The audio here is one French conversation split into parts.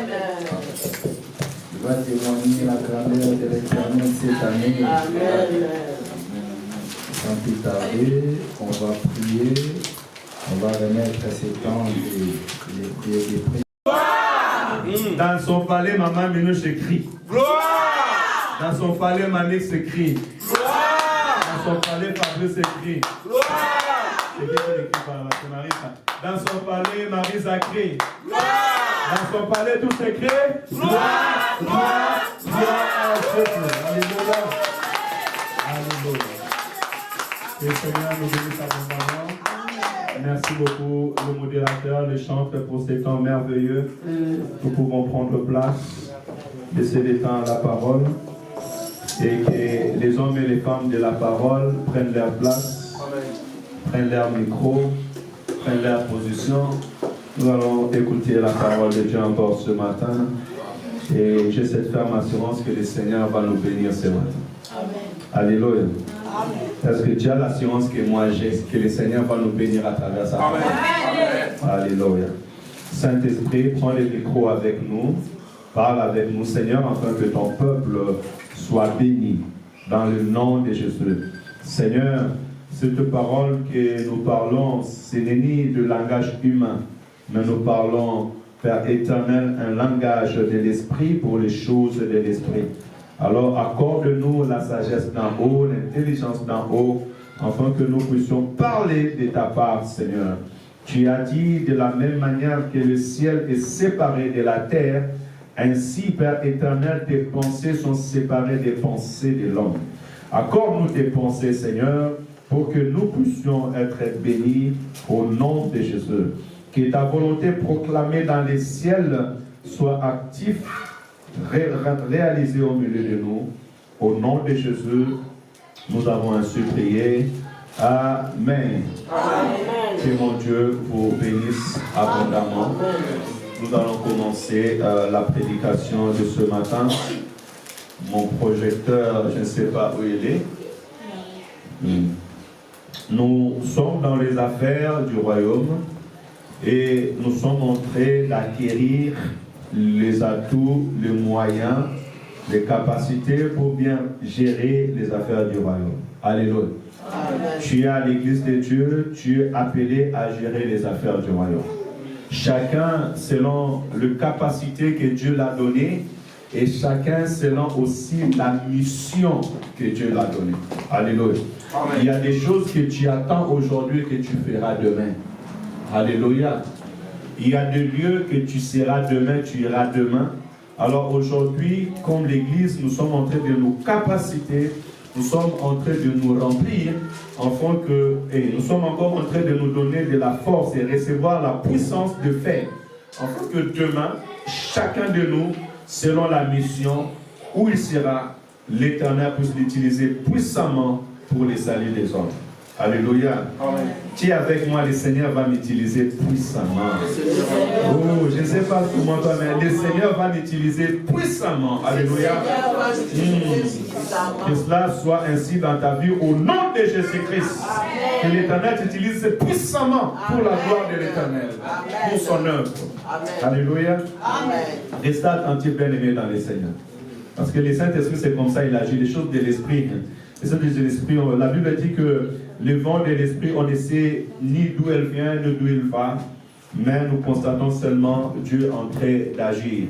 Tu vas témoigner la grandeur de l'Éternel cette année. Amen. Sans plus tarder, on va prier. On va remettre ces temps de prière. Dans son palais, maman Minouche écrit. Gloire. Dans son palais, Manix écrit. Gloire. Dans son palais, Fabrice écrit. Gloire. Dans son palais, Marie Zachary. Dans son palais, tout s'écrit. Gloire, gloire, gloire à Dieu. Alléluia. Alléluia. Que le Seigneur nous bénisse abondamment. Merci beaucoup, le modérateur, le chanteur, pour ces temps merveilleux. Nous pouvons prendre place, laisser des temps à la parole et que les hommes et les femmes de la parole prennent leur place, prennent leur micro, prennent leur position. Nous allons écouter la parole de Dieu encore ce matin et j'ai cette ferme assurance que le Seigneur va nous bénir ce matin. Amen. Alléluia. Parce que tu as l'assurance que moi j'ai, que le Seigneur va nous bénir à travers ça. Amen. Alléluia. Saint-Esprit, prends le micro avec nous. Parle avec nous, Seigneur, afin que ton peuple soit béni dans le nom de Jésus. Seigneur, cette parole que nous parlons, ce n'est ni de langage humain, mais nous parlons, Père éternel, un langage de l'Esprit pour les choses de l'Esprit. Alors accorde-nous la sagesse d'en haut, l'intelligence d'en haut, afin que nous puissions parler de ta part, Seigneur. Tu as dit de la même manière que le ciel est séparé de la terre, ainsi, Père éternel, tes pensées sont séparées des pensées de l'homme. Accorde-nous tes pensées, Seigneur, pour que nous puissions être bénis au nom de Jésus. Que ta volonté proclamée dans les ciels soit active, réalisée au milieu de nous. Au nom de Jésus, nous avons ainsi prié. Amen. Amen. Que mon Dieu vous bénisse abondamment. Nous allons commencer la prédication de ce matin. Mon projecteur, je ne sais pas où il est. Nous sommes dans les affaires du royaume et nous sommes en train d'acquérir les atouts, les moyens, les capacités pour bien gérer les affaires du royaume. Alléluia. Amen. Tu es à l'église de Dieu, tu es appelé à gérer les affaires du royaume. Chacun selon la capacité que Dieu l'a donnée et chacun selon aussi la mission que Dieu l'a donnée. Alléluia. Amen. Il y a des choses que tu attends aujourd'hui que tu feras demain. Alléluia. Il y a des lieux que tu seras demain, tu iras demain. Alors aujourd'hui, comme l'Église, nous sommes en train de nous capaciter, nous sommes en train de nous remplir, et nous sommes encore en train de nous donner de la force et recevoir la puissance de faire. Afin que demain, chacun de nous, selon la mission où il sera, l'Éternel puisse l'utiliser puissamment pour les saluts des hommes. Alléluia. Amen. Tu es avec moi, le Seigneur va m'utiliser puissamment. Oh, je ne sais pas comment toi, mais le Seigneur va m'utiliser puissamment. Alléluia. Que cela soit ainsi dans ta vie au nom de Jésus-Christ. Que l'Éternel t'utilise puissamment pour la gloire de l'Éternel, pour son œuvre. Alléluia. Reste attentif, bien-aimé, dans le Seigneur. Parce que le Saint-Esprit, c'est comme ça, il agit, les choses de l'Esprit. Les choses de l'Esprit, la Bible dit que le vent de l'Esprit, on ne sait ni d'où elle vient, ni d'où il va, mais nous constatons seulement Dieu en train d'agir.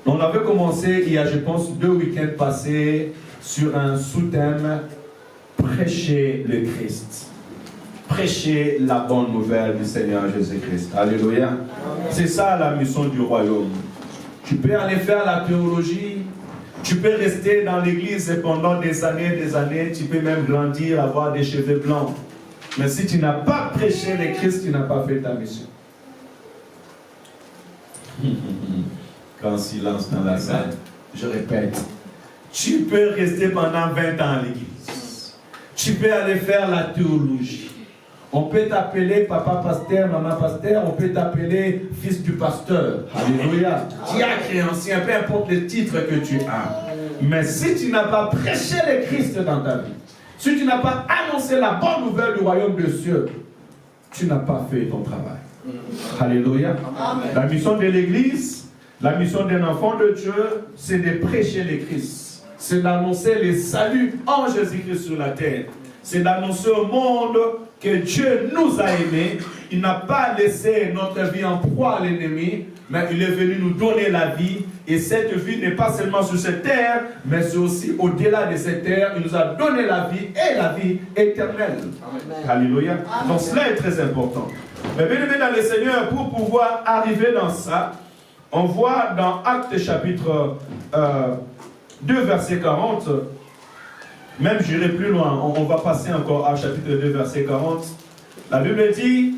On avait commencé il y a, je pense, 2 week-ends passés sur un sous-thème « Prêcher le Christ ». Prêcher la bonne nouvelle du Seigneur Jésus-Christ. Alléluia. C'est ça la mission du royaume. Tu peux aller faire la théologie, tu peux rester dans l'église pendant des années, tu peux même grandir, avoir des cheveux blancs. Mais si tu n'as pas prêché le Christ, tu n'as pas fait ta mission. Grand silence dans la salle. Je répète, tu peux rester pendant 20 ans à l'église. Tu peux aller faire la théologie. On peut t'appeler papa pasteur, maman pasteur, on peut t'appeler fils du pasteur. Alléluia. Diacre, ancien, peu importe le titre que tu as. Mais si tu n'as pas prêché le Christ dans ta vie, si tu n'as pas annoncé la bonne nouvelle du royaume de Dieu, tu n'as pas fait ton travail. Alléluia. La mission de l'Église, la mission d'un enfant de Dieu, c'est de prêcher le Christ. C'est d'annoncer le salut en Jésus-Christ sur la terre. C'est d'annoncer au monde que Dieu nous a aimés. Il n'a pas laissé notre vie en proie à l'ennemi, mais il est venu nous donner la vie. Et cette vie n'est pas seulement sur cette terre, mais c'est aussi au-delà de cette terre. Il nous a donné la vie et la vie éternelle. Amen. Alléluia. Amen. Donc cela est très important. Mais bien aimé dans le Seigneur, pour pouvoir arriver dans ça, on voit dans Actes chapitre 2, verset 40, même j'irai plus loin, on va passer encore à chapitre 2, verset 40. La Bible dit,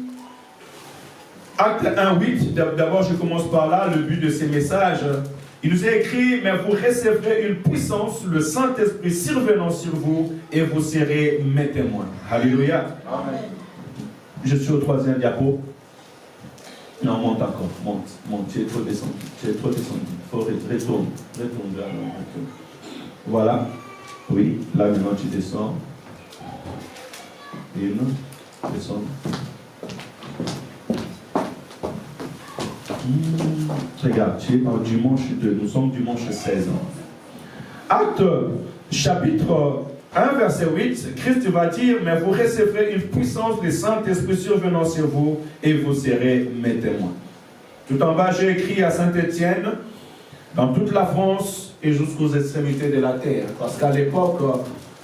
Acte 1, 8, d'abord je commence par là, le but de ces messages. Il nous est écrit, mais vous recevrez une puissance, le Saint-Esprit survenant sur vous, et vous serez mes témoins. Alléluia. Amen. Je suis au 3e diapo. Non, monte encore, monte, tu es trop descendu. Il faut retourner. Voilà. Oui, là maintenant tu descends. Descends. Regarde, tu es au dimanche 2, nous sommes dimanche 16. Acte chapitre 1, verset 8, Christ va dire, mais vous recevrez une puissance du Saint-Esprit survenant sur vous et vous serez mes témoins. Tout en bas, j'ai écrit à Saint-Étienne, dans toute la France et jusqu'aux extrémités de la terre. Parce qu'à l'époque,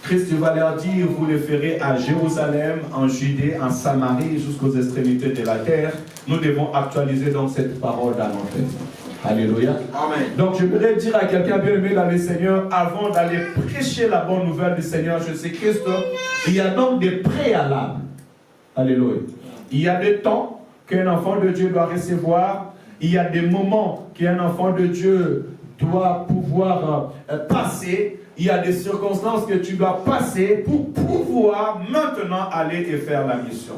Christ va leur dire, vous le ferez à Jérusalem, en Judée, en Samarie, jusqu'aux extrémités de la terre. Nous devons actualiser donc cette parole dans notre vie. Alléluia. Amen. Donc je voudrais dire à quelqu'un bien aimé dans le Seigneur, avant d'aller prêcher la bonne nouvelle du Seigneur Jésus-Christ, il y a donc des préalables. Alléluia. Il y a des temps qu'un enfant de Dieu doit recevoir. Il y a des moments qu'un enfant de Dieu doit pouvoir passer. Il y a des circonstances que tu dois passer pour pouvoir maintenant aller et faire la mission.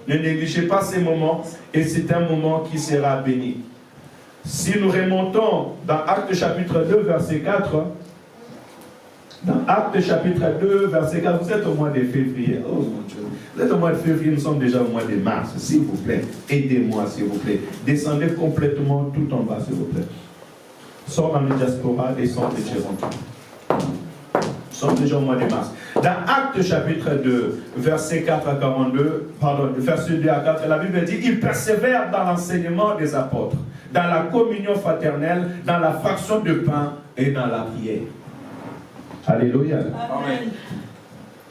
Ne négligez pas ces moments et c'est un moment qui sera béni. Si nous remontons dans Actes chapitre 2, verset 4, dans Actes chapitre 2, verset 4, vous êtes au mois de février. Oh mon Dieu. Vous êtes au mois de février, nous sommes déjà au mois de mars. S'il vous plaît, aidez-moi, s'il vous plaît. Descendez complètement tout en bas, s'il vous plaît. Sors dans le diaspora, descendez chez vous. Nous sommes déjà au mois de mars. Dans Actes chapitre 2, verset 4 à 42, pardon, verset 2 à 4, la Bible dit, ils persévèrent dans l'enseignement des apôtres, dans la communion fraternelle, dans la fraction de pain et dans la prière. Alléluia. Amen.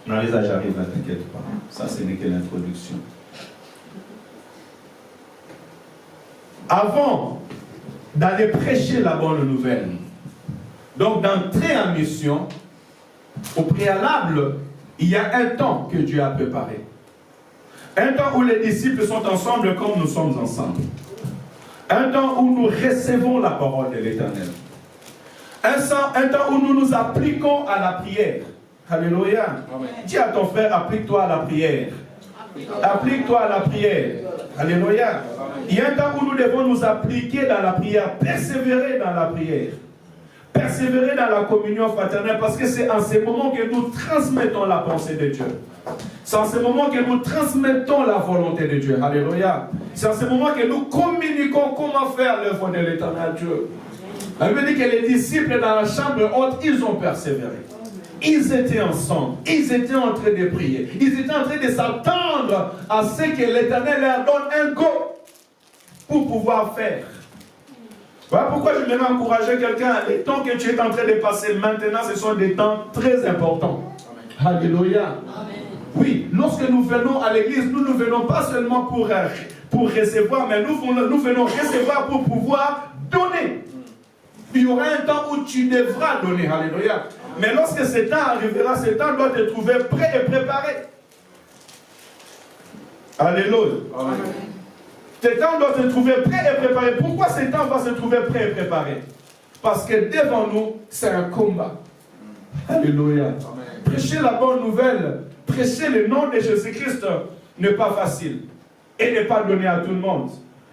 Non, les âges arrivent, ne t'inquiète pas. Ça, ce n'est que l'introduction. Avant d'aller prêcher la bonne nouvelle, donc d'entrer en mission, au préalable, il y a un temps que Dieu a préparé. Un temps où les disciples sont ensemble comme nous sommes ensemble. Un temps où nous recevons la parole de l'Éternel. Un temps où nous nous appliquons à la prière. Alléluia. Amen. Dis à ton frère, applique-toi à la prière. Applique-toi à la prière. Alléluia. Amen. Il y a un temps où nous devons nous appliquer dans la prière, persévérer dans la prière. Persévérer dans la communion fraternelle, parce que c'est en ces moments que nous transmettons la pensée de Dieu. C'est en ces moments que nous transmettons la volonté de Dieu. Alléluia. C'est en ces moments que nous communiquons comment faire l'œuvre de l'Éternel Dieu. La Bible dit que les disciples dans la chambre haute, ils ont persévéré. Ils étaient ensemble. Ils étaient en train de prier. Ils étaient en train de s'attendre à ce que l'Éternel leur donne un go pour pouvoir faire. Voilà pourquoi je voudrais encourager quelqu'un. Les temps que tu es en train de passer maintenant, ce sont des temps très importants. Amen. Alléluia. Amen. Oui, lorsque nous venons à l'église, nous ne venons pas seulement pour recevoir, mais nous venons recevoir pour pouvoir donner. Il y aura un temps où tu devras donner. Alléluia. Mais lorsque ce temps arrivera, ce temps doit te trouver prêt et préparé. Alléluia. Amen. Ce temps doit se trouver prêt et préparé. Pourquoi ce temps va se trouver prêt et préparé? Parce que devant nous, c'est un combat. Alléluia. Amen. Prêcher la bonne nouvelle, prêcher le nom de Jésus-Christ n'est pas facile. Et n'est pas donné à tout le monde.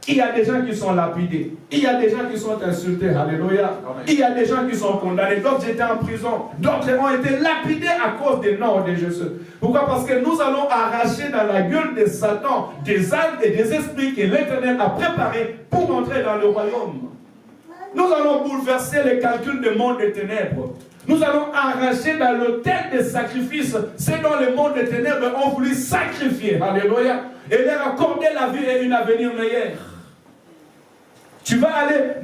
Il y a des gens qui sont lapidés. Il y a des gens qui sont insultés. Alléluia. Il y a des gens qui sont condamnés. D'autres étaient en prison. D'autres ont été lapidés à cause des noms de Jésus. Pourquoi? Parce que nous allons arracher dans la gueule de Satan des âmes et des esprits que l'Éternel a préparés pour entrer dans le royaume. Nous allons bouleverser les calculs du monde des ténèbres. Nous allons arracher dans l'autel des sacrifices ce dont le monde des ténèbres ont voulu sacrifier. Alléluia. Et leur accorder la vie et un avenir meilleur. Tu vas aller,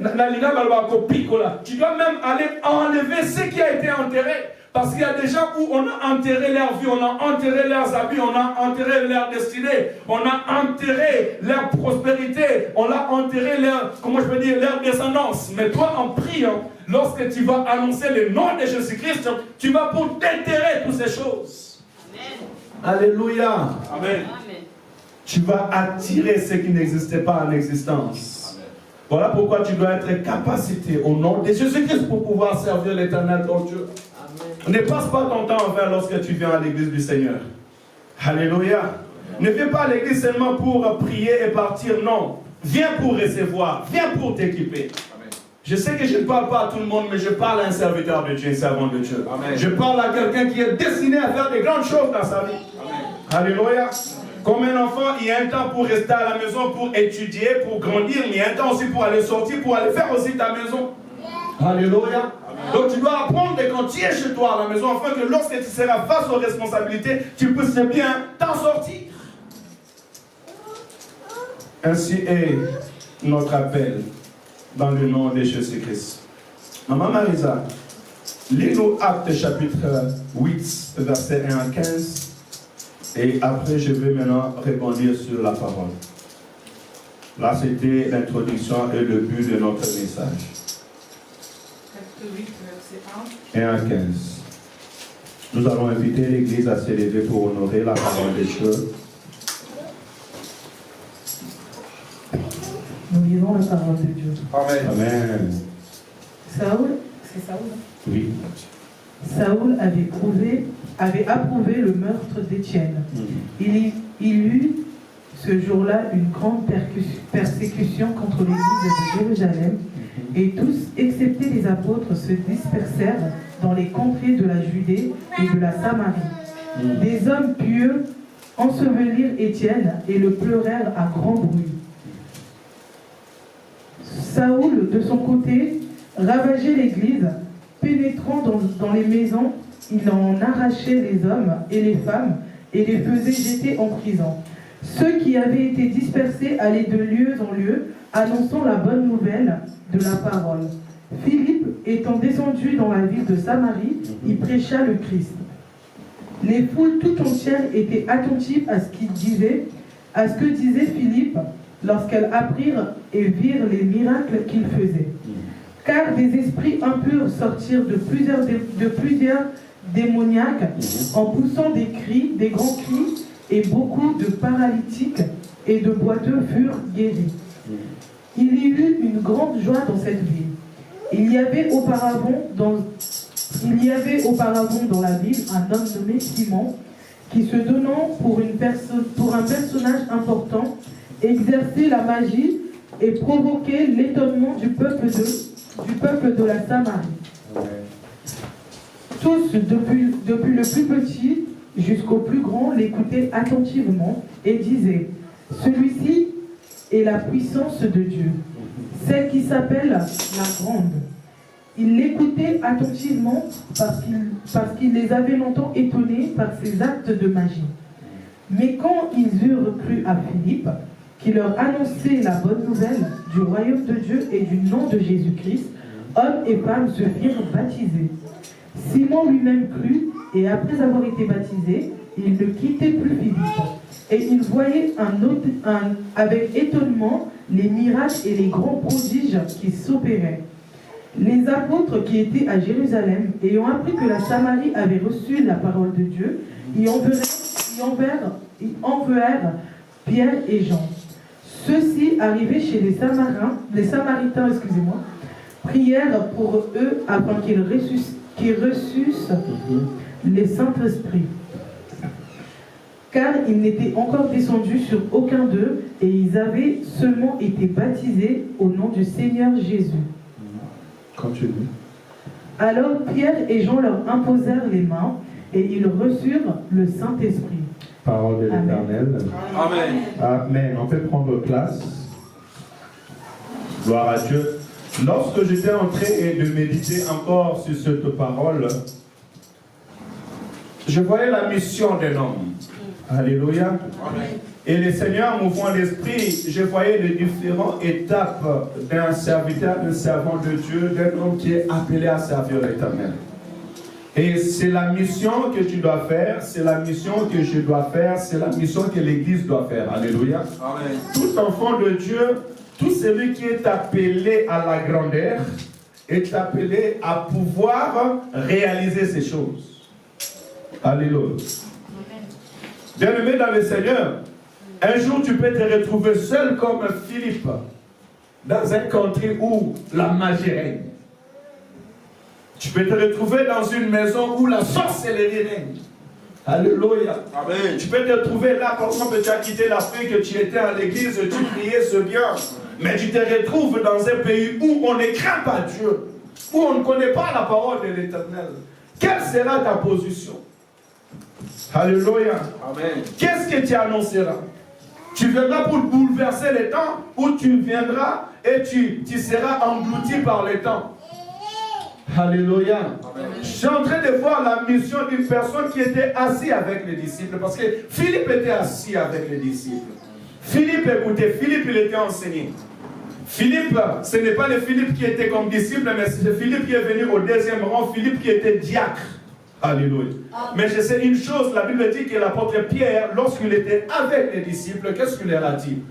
tu dois même aller enlever ce qui a été enterré. Parce qu'il y a des gens où on a enterré leur vie, on a enterré leurs habits, on a enterré leur destinée, on a enterré leur prospérité, on a enterré leur, leur descendance. Mais toi, en priant, lorsque tu vas annoncer le nom de Jésus-Christ, tu vas pour déterrer toutes ces choses. Amen. Alléluia. Amen. Amen. Tu vas attirer ce qui n'existait pas en existence. Voilà pourquoi tu dois être capacité au nom de Jésus-Christ pour pouvoir servir l'Éternel ton Dieu. Amen. Ne passe pas ton temps en vain lorsque tu viens à l'église du Seigneur. Alléluia. Ne viens pas à l'église seulement pour prier et partir, non. Viens pour recevoir, viens pour t'équiper. Je sais que je ne parle pas à tout le monde, mais je parle à un serviteur de Dieu, un servant de Dieu. Amen. Je parle à quelqu'un qui est destiné à faire de grandes choses dans sa vie. Amen. Alléluia. Comme un enfant, il y a un temps pour rester à la maison, pour étudier, pour grandir. Mais il y a un temps aussi pour aller sortir, pour aller faire aussi ta maison. Alléluia. Donc tu dois apprendre quand tu es chez toi à la maison, afin que lorsque tu seras face aux responsabilités, tu puisses bien t'en sortir. Ainsi est notre appel dans le nom de Jésus-Christ. Maman Marisa, lis-nous Actes chapitre 8, verset 1 à 15. Et après, je vais maintenant rebondir sur la parole. Là, c'était l'introduction et le but de notre message. Acte 8, verset 1. 1 à 15. Nous allons inviter l'Église à se lever pour honorer la parole de Dieu. Nous lisons la parole de Dieu. Amen. Amen. Saoul, c'est Saoul? Oui. Saoul avait approuvé le meurtre d'Étienne. Il eut ce jour-là une grande persécution contre l'église de Jérusalem, et tous, excepté les apôtres, se dispersèrent dans les contrées de la Judée et de la Samarie. Des hommes pieux ensevelirent Étienne et le pleurèrent à grand bruit. Saoul, de son côté, ravageait l'église, pénétrant dans les maisons. Il en arrachait les hommes et les femmes et les faisait jeter en prison. Ceux qui avaient été dispersés allaient de lieu en lieu, annonçant la bonne nouvelle de la parole. Philippe, étant descendu dans la ville de Samarie, y prêcha le Christ. Les foules tout entières étaient attentives à ce que disait Philippe, lorsqu'elles apprirent et virent les miracles qu'il faisait. Car des esprits impurs sortirent de plusieurs démoniaques en poussant des grands cris, et beaucoup de paralytiques et de boiteux furent guéris. Il y eut une grande joie dans cette ville. Il y avait auparavant dans la ville un homme nommé Simon, qui, se donnant pour un personnage important, exerçait la magie et provoquait l'étonnement du peuple de la Samarie. Tous, depuis le plus petit jusqu'au plus grand, l'écoutaient attentivement et disaient: celui-ci est la puissance de Dieu, celle qui s'appelle la grande. Ils l'écoutaient attentivement parce qu'il les avait longtemps étonnés par ses actes de magie. Mais quand ils eurent cru à Philippe, qui leur annonçait la bonne nouvelle du royaume de Dieu et du nom de Jésus-Christ, hommes et femmes se firent baptiser. Simon lui-même crut, et après avoir été baptisé, il ne quittait plus Philippe. Et il voyait avec étonnement les miracles et les grands prodiges qui s'opéraient. Les apôtres qui étaient à Jérusalem, ayant appris que la Samarie avait reçu la parole de Dieu, y envoyèrent Pierre et Jean. Ceux-ci, arrivés chez les Samaritains, prièrent pour eux afin qu'ils reçussent les Saint-Esprits. car ils n'étaient encore descendus sur aucun d'eux, et ils avaient seulement été baptisés au nom du Seigneur Jésus. Continue. Alors Pierre et Jean leur imposèrent les mains, et ils reçurent le Saint-Esprit. Parole de l'Éternel. Amen. Amen. On peut prendre place. Gloire à Dieu. Lorsque j'étais en train de méditer encore sur cette parole, je voyais la mission d'un homme. Alléluia. Amen. Et le Seigneur, mouvant l'esprit, je voyais les différentes étapes d'un serviteur, d'un servant de Dieu, d'un homme qui est appelé à servir l'Éternel. Et c'est la mission que tu dois faire, c'est la mission que je dois faire, c'est la mission que l'Église doit faire. Alléluia. Amen. Tout enfant de Dieu, tout celui qui est appelé à la grandeur, est appelé à pouvoir réaliser ces choses. Alléluia. Bien-aimé dans le Seigneur, un jour tu peux te retrouver seul comme Philippe, dans un country où la magie règne. Tu peux te retrouver dans une maison où la sorcellerie règne. Alléluia. Amen. Tu peux te trouver là, par exemple, tu as quitté l'Afrique, tu étais à l'église, tu priais ce bien. Mais tu te retrouves dans un pays où on ne craint pas Dieu, où on ne connaît pas la parole de l'Éternel. Quelle sera ta position? Alléluia. Amen. Qu'est-ce que tu annonceras? Tu viendras pour bouleverser les temps, ou tu viendras et tu seras englouti par les temps? Alléluia. Amen. Je suis en train de voir la mission d'une personne qui était assise avec les disciples. Parce que Philippe était assis avec les disciples. Philippe, écoutez, Philippe, il était enseigné. Philippe, ce n'est pas le Philippe qui était comme disciple, mais c'est Philippe qui est venu au deuxième rang, Philippe qui était diacre. Alléluia. Mais je sais une chose, la Bible dit que l'apôtre Pierre, lorsqu'il était avec les disciples, qu'est-ce qu'il leur a dit?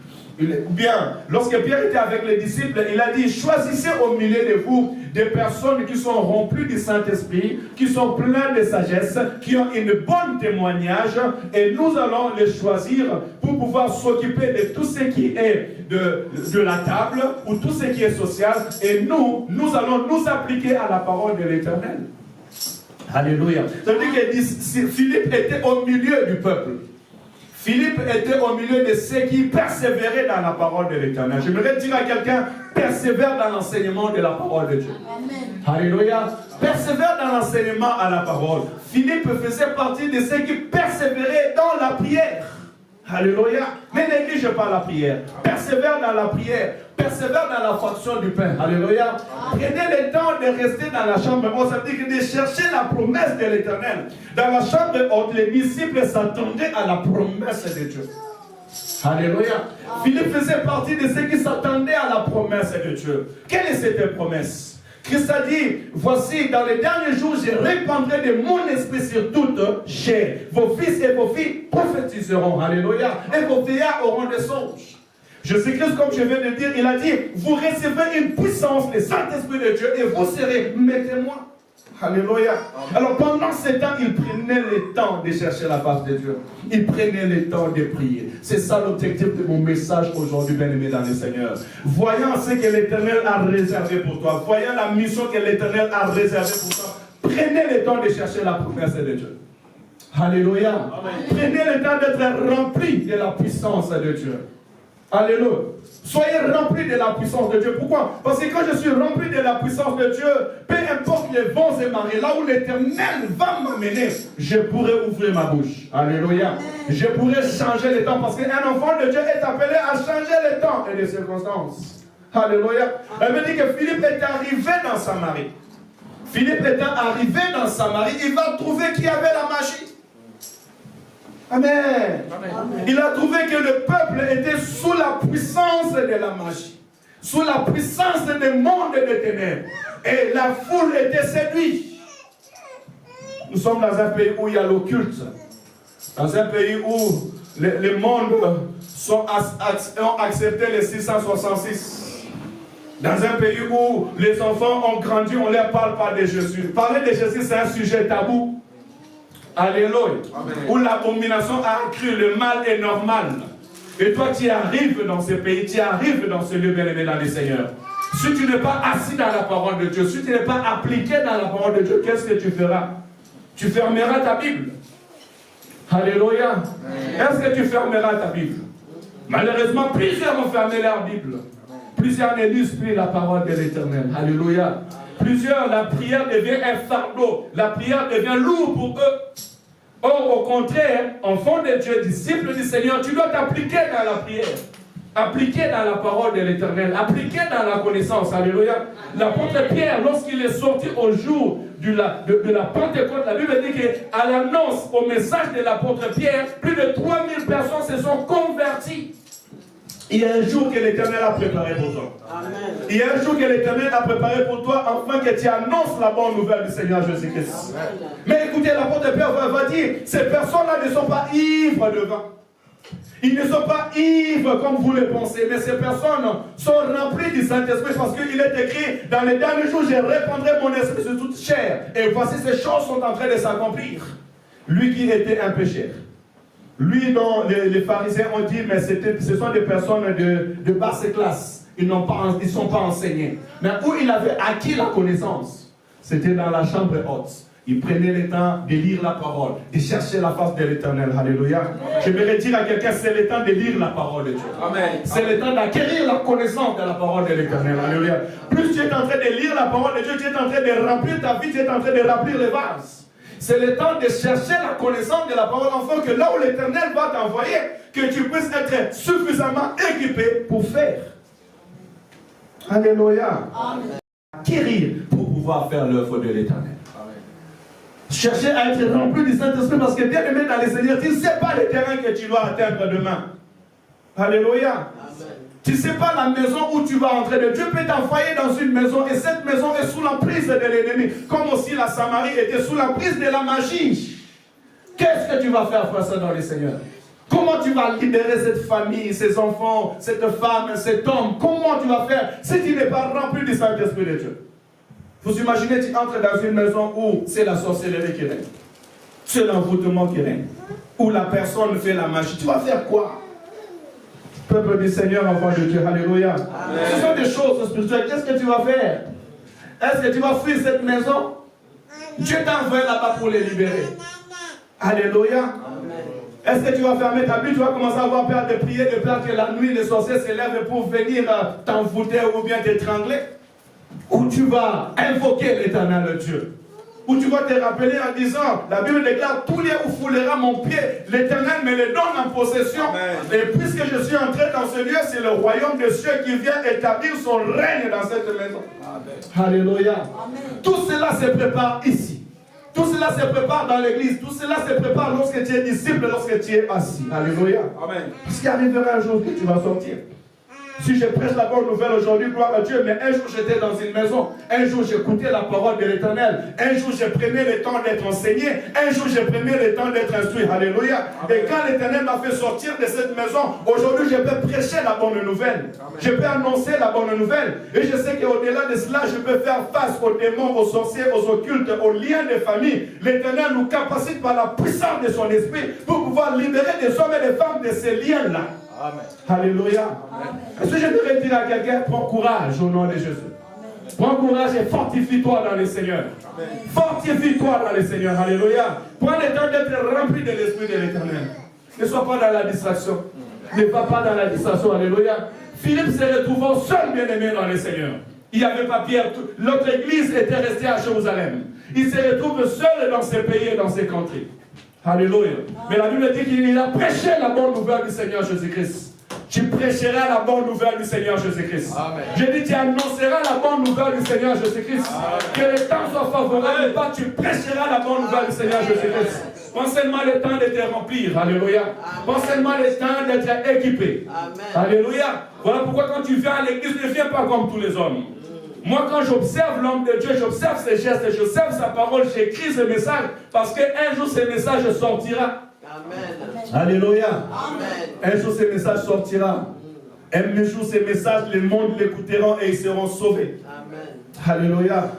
Bien, lorsque Pierre était avec les disciples, il a dit, choisissez au milieu de vous des personnes qui sont remplies du Saint-Esprit, qui sont pleines de sagesse, qui ont une bonne témoignage, et nous allons les choisir pour pouvoir s'occuper de tout ce qui est de la table, ou tout ce qui est social, et nous allons nous appliquer à la parole de l'Éternel. Alléluia. Ça veut dire que Philippe était au milieu du peuple. Philippe était au milieu de ceux qui persévéraient dans la parole de l'Éternel. J'aimerais dire à quelqu'un, persévère dans l'enseignement de la parole de Dieu. Amen. Alléluia. Persévère dans l'enseignement à la parole. Philippe faisait partie de ceux qui persévéraient dans la prière. Alléluia. Mais néglige pas la prière. Persévère dans la prière. Persévère dans la fraction du pain. Alléluia. Prenez le temps de rester dans la chambre haute. Ça veut dire de chercher la promesse de l'Éternel. Dans la chambre haute, les disciples s'attendaient à la promesse de Dieu. Alléluia. Philippe faisait partie de ceux qui s'attendaient à la promesse de Dieu. Quelle est cette promesse? Christ a dit, voici, dans les derniers jours, je répandrai de mon esprit sur toute chair. Vos fils et vos filles prophétiseront. Alléluia. Et vos vieillards auront des songes. Jésus-Christ, comme je viens de dire, il a dit, vous recevez une puissance, le Saint-Esprit de Dieu, et vous serez mes témoins. Alléluia. Alors pendant ce temps, il prenait le temps de chercher la face de Dieu. Il prenait le temps de prier. C'est ça l'objectif de mon message aujourd'hui, bien-aimé dans le Seigneur. Voyant ce que l'Éternel a réservé pour toi, voyant la mission que l'Éternel a réservée pour toi, prenez le temps de chercher la promesse de Dieu. Alléluia. Amen. Prenez le temps d'être rempli de la puissance de Dieu. Alléluia. Soyez remplis de la puissance de Dieu. Pourquoi? Parce que quand je suis rempli de la puissance de Dieu, peu importe les vents et marées, là où l'Éternel va m'amener, je pourrai ouvrir ma bouche. Alléluia. Je pourrai changer les temps. Parce qu'un enfant de Dieu est appelé à changer les temps et les circonstances. Alléluia. Elle me dit que Philippe est arrivé dans Samarie. Philippe étant arrivé dans Samarie, il va trouver qu'il y avait la magie. Amen. Amen. Il a trouvé que le peuple était sous la puissance de la magie, sous la puissance du monde des ténèbres. Et la foule était séduite. Nous sommes dans un pays où il y a l'occulte. Dans un pays où le monde ont accepté les 666. Dans un pays où les enfants ont grandi, on ne leur parle pas de Jésus. Parler de Jésus, c'est un sujet tabou. Alléluia. Amen. Où l'abomination a accru, le mal est normal. Et toi, tu arrives dans ce pays, tu arrives dans ce lieu bien-aimé dans le Seigneur. Si tu n'es pas assis dans la parole de Dieu, si tu n'es pas appliqué dans la parole de Dieu, qu'est-ce que tu feras? Tu fermeras ta Bible. Alléluia. Est-ce que tu fermeras ta Bible? Malheureusement, plusieurs ont fermé leur Bible. Plusieurs ne lisent plus la parole de l'Éternel. Alléluia. Plusieurs, la prière devient un fardeau. La prière devient lourd pour eux. Or, au contraire, enfant de Dieu, disciple du Seigneur, tu dois t'appliquer dans la prière. Appliquer dans la parole de l'Éternel. Appliquer dans la connaissance. Alléluia. L'apôtre Pierre, lorsqu'il est sorti au jour de la Pentecôte, la Bible dit qu'à l'annonce, au message de l'apôtre Pierre, plus de 3000 personnes se sont converties. Il y a un jour que l'Éternel a préparé pour toi. Amen. Il y a un jour que l'Éternel a préparé pour toi afin que tu annonces la bonne nouvelle du Seigneur Jésus-Christ. Mais écoutez, l'apôtre Pierre va dire, ces personnes-là ne sont pas ivres de vin. Ils ne sont pas ivres comme vous le pensez, mais ces personnes sont remplies du Saint-Esprit parce qu'il est écrit, dans les derniers jours, je répandrai mon esprit sur toute chair. Et voici ces choses sont en train de s'accomplir. Lui qui était un pécheur. Lui dont les pharisiens ont dit, mais ce sont des personnes de basse classe. Ils ne sont pas enseignés. Mais où il avait acquis la connaissance, c'était dans la chambre haute. Il prenait le temps de lire la parole, de chercher la face de l'Éternel. Alléluia. Je vais dire à quelqu'un, c'est le temps de lire la parole de Dieu. Amen. C'est le temps d'acquérir la connaissance de la parole de l'Éternel. Alléluia. Plus tu es en train de lire la parole de Dieu, tu es en train de remplir ta vie, tu es en train de remplir les vases. C'est le temps de chercher la connaissance de la parole, afin que là où l'Éternel va t'envoyer, que tu puisses être suffisamment équipé pour faire. Alléluia. Amen. Acquérir pour pouvoir faire l'œuvre de l'Éternel. Chercher à être rempli du Saint-Esprit parce que bien aimé dans les Seigneurs, tu ne sais pas le terrain que tu dois atteindre demain. Alléluia. Amen. Tu ne sais pas la maison où tu vas entrer. Dieu peut t'envoyer dans une maison et cette maison est sous l'emprise de l'ennemi. Comme aussi la Samarie était sous l'emprise de la magie. Qu'est-ce que tu vas faire, frère, ça dans les Seigneurs? Comment tu vas libérer cette famille, ces enfants, cette femme, cet homme? Comment tu vas faire si tu n'es pas rempli du Saint-Esprit de Dieu? Vous imaginez, tu entres dans une maison où c'est la sorcellerie qui règne, c'est l'envoûtement qui règne, où la personne fait la magie. Tu vas faire quoi? Peuple du Seigneur, enfant de Dieu, alléluia. Amen. Ce sont des choses spirituelles. Qu'est-ce que tu vas faire? Est-ce que tu vas fuir cette maison? Dieu t'a envoyé là-bas pour les libérer. Alléluia. Amen. Est-ce que tu vas fermer ta Bible? Tu vas commencer à avoir peur de prier, de peur que la nuit les sorciers se lèvent pour venir t'envoûter ou bien t'étrangler? Où tu vas invoquer l'Éternel Dieu, où tu vas te rappeler en disant, la Bible déclare, tous les où foulera mon pied, l'Éternel me les donne en possession. Amen. Et puisque je suis entré dans ce lieu, c'est le royaume des cieux qui vient établir son règne dans cette maison. Amen. Alléluia. Amen. Tout cela se prépare ici. Tout cela se prépare dans l'église. Tout cela se prépare lorsque tu es disciple, lorsque tu es assis. Alléluia. Amen. Parce qu'il arrivera un jour que tu vas sortir. Si je prêche la bonne nouvelle aujourd'hui, gloire à Dieu, mais un jour j'étais dans une maison, un jour j'écoutais la parole de l'Éternel, un jour je prenais le temps d'être enseigné, un jour je prenais le temps d'être instruit. Alléluia. Et quand l'Éternel m'a fait sortir de cette maison, aujourd'hui je peux prêcher la bonne nouvelle. Amen. Je peux annoncer la bonne nouvelle. Et je sais qu'au-delà de cela, je peux faire face aux démons, aux sorciers, aux occultes, aux liens de famille. L'Éternel nous capacite par la puissance de son esprit pour pouvoir libérer des hommes et des femmes de ces liens-là. Amen. Alléluia. Est-ce que je devrais dire à quelqu'un, prends courage au nom de Jésus. Amen. Prends courage et fortifie-toi dans le Seigneur. Amen. Fortifie-toi dans le Seigneur. Alléluia. Prends le temps d'être rempli de l'Esprit de l'Éternel. Ne sois pas dans la distraction. Ne va pas dans la distraction. Alléluia. Philippe se retrouvant seul, bien-aimé, dans le Seigneur. Il n'y avait pas Pierre. L'autre église était restée à Jérusalem. Il se retrouve seul dans ses pays et dans ses contrées. Alléluia. Mais la Bible dit qu'il a prêché la bonne nouvelle du Seigneur Jésus-Christ. Tu prêcheras la bonne nouvelle du Seigneur Jésus-Christ. Je dis, tu annonceras la bonne nouvelle du Seigneur Jésus-Christ. Que le temps soit favorable ou pas, tu prêcheras la bonne nouvelle du Seigneur Jésus-Christ. Prends seulement le temps de te remplir. Alléluia. Prends seulement le temps d'être équipé. Amen. Alléluia. Voilà pourquoi quand tu viens à l'église, ne viens pas comme tous les hommes. Moi, quand j'observe l'homme de Dieu, j'observe ses gestes, j'observe sa parole, j'écris ce message, parce qu'un jour, ce message sortira. Amen. Alléluia. Amen. Un jour, ce message sortira. Un jour, ces messages, le monde l'écouteront et ils seront sauvés. Amen. Alléluia.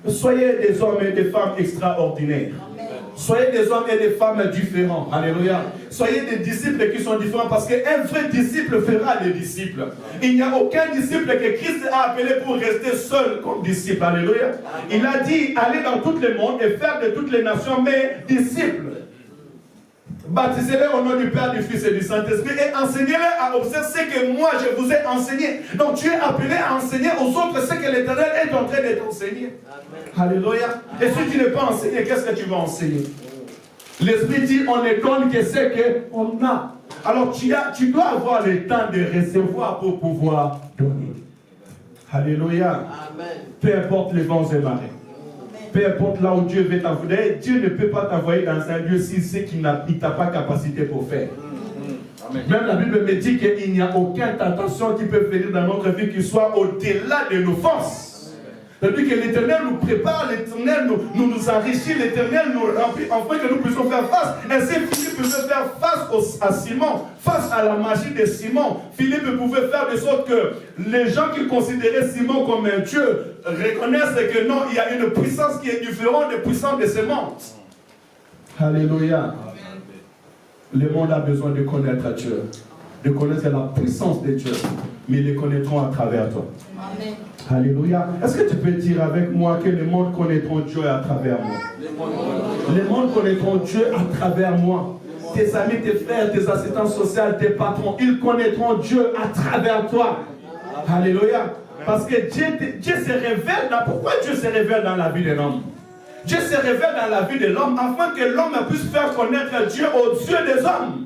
Soyez des hommes et des femmes extraordinaires. Amen. Soyez des hommes et des femmes différents. Alléluia. Soyez des disciples qui sont différents parce qu'un vrai disciple fera des disciples. Il n'y a aucun disciple que Christ a appelé pour rester seul comme disciple. Alléluia. Il a dit, allez dans tout le monde et faire de toutes les nations mes disciples. Baptisez-les au nom du Père, du Fils et du Saint-Esprit et enseignez-les à observer ce que moi je vous ai enseigné. Donc tu es appelé à enseigner aux autres ce que l'Éternel est en train de t'enseigner. Alléluia. Et si tu n'es pas enseigné, qu'est-ce que tu vas enseigner? L'Esprit dit on ne donne que ce qu'on a. Alors tu dois avoir le temps de recevoir pour pouvoir donner. Alléluia. Amen. Peu importe les vents et marées. Peu importe là où Dieu veut t'envoyer, Dieu ne peut pas t'envoyer dans un lieu si c'est qu'il n'a pas capacité pour faire. Amen. Même la Bible me dit qu'il n'y a aucune tentation qui peut venir dans notre vie qui soit au-delà de nos forces. C'est-à-dire que l'Éternel nous prépare, l'Éternel nous enrichit, l'Éternel nous remplit, afin que nous puissions faire face. Ainsi, Philippe pouvait faire face à Simon, face à la magie de Simon. Philippe pouvait faire de sorte que les gens qui considéraient Simon comme un Dieu reconnaissent que non, il y a une puissance qui est différente de la puissance de ce monde. Alléluia. Le monde a besoin de connaître Dieu, de connaître la puissance de Dieu, mais ils les connaîtront à travers toi. Amen. Alléluia. Est-ce que tu peux dire avec moi que le monde connaîtront Dieu à travers moi? Le monde connaîtront Dieu à travers moi. Tes amis, tes frères, tes assistants sociaux, tes patrons, ils connaîtront Dieu à travers toi. Alléluia. Parce que Dieu se révèle. Pourquoi Dieu se révèle dans la vie de l'homme? Dieu se révèle dans la vie de l'homme afin que l'homme puisse faire connaître Dieu aux yeux des hommes.